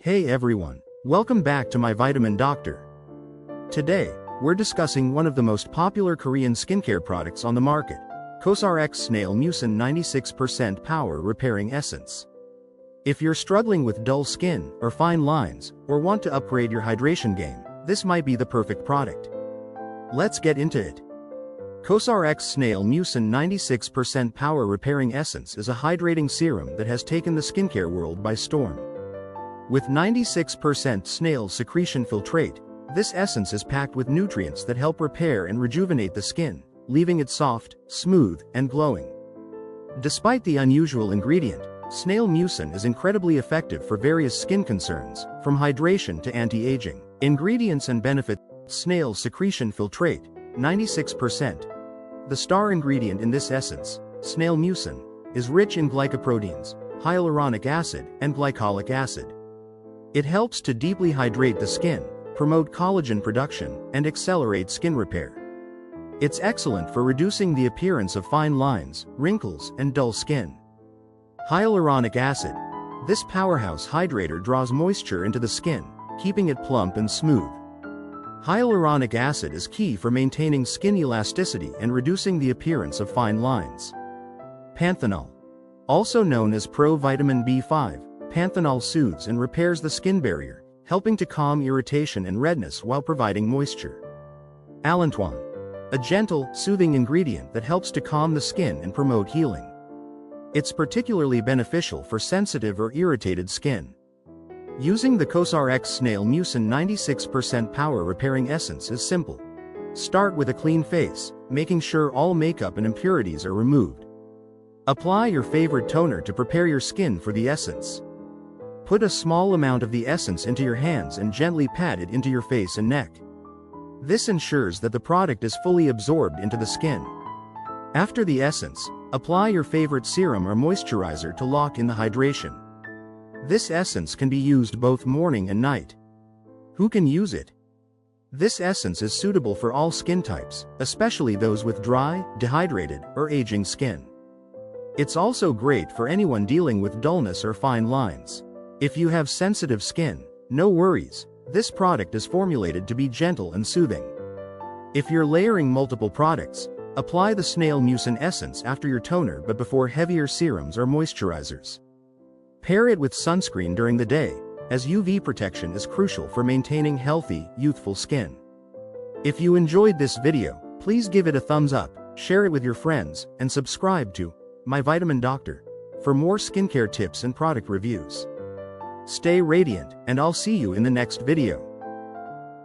Hey everyone, welcome back to my Vitamin Doctor. Today, we're discussing one of the most popular Korean skincare products on the market, COSRX Snail Mucin 96% Power Repairing Essence. If you're struggling with dull skin or fine lines, or want to upgrade your hydration game, this might be the perfect product. Let's get into it. COSRX Snail Mucin 96% Power Repairing Essence is a hydrating serum that has taken the skincare world by storm. With 96% snail secretion filtrate, this essence is packed with nutrients that help repair and rejuvenate the skin, leaving it soft, smooth, and glowing. Despite the unusual ingredient, snail mucin is incredibly effective for various skin concerns, from hydration to anti-aging. Ingredients and benefits: snail secretion filtrate, 96%. The star ingredient in this essence, snail mucin, is rich in glycoproteins, hyaluronic acid, and glycolic acid. It helps to deeply hydrate the skin, promote collagen production, and accelerate skin repair. It's excellent for reducing the appearance of fine lines, wrinkles, and dull skin. Hyaluronic acid. This powerhouse hydrator draws moisture into the skin, keeping it plump and smooth. Hyaluronic acid is key for maintaining skin elasticity and reducing the appearance of fine lines. Panthenol. Also known as pro-vitamin B5, panthenol soothes and repairs the skin barrier, helping to calm irritation and redness while providing moisture. Allantoin. A gentle, soothing ingredient that helps to calm the skin and promote healing. It's particularly beneficial for sensitive or irritated skin. Using the COSRX Snail Mucin 96% Power Repairing Essence is simple. Start with a clean face, making sure all makeup and impurities are removed. Apply your favorite toner to prepare your skin for the essence. Put a small amount of the essence into your hands and gently pat it into your face and neck. This ensures that the product is fully absorbed into the skin. After the essence, apply your favorite serum or moisturizer to lock in the hydration. This essence can be used both morning and night. Who can use it? This essence is suitable for all skin types, especially those with dry, dehydrated, or aging skin. It's also great for anyone dealing with dullness or fine lines. If you have sensitive skin, no worries, this product is formulated to be gentle and soothing. If you're layering multiple products, apply the Snail Mucin essence after your toner but before heavier serums or moisturizers. Pair it with sunscreen during the day, as UV protection is crucial for maintaining healthy, youthful skin. If you enjoyed this video, please give it a thumbs up, share it with your friends, and subscribe to My Vitamin Doctor for more skincare tips and product reviews. Stay radiant, and I'll see you in the next video.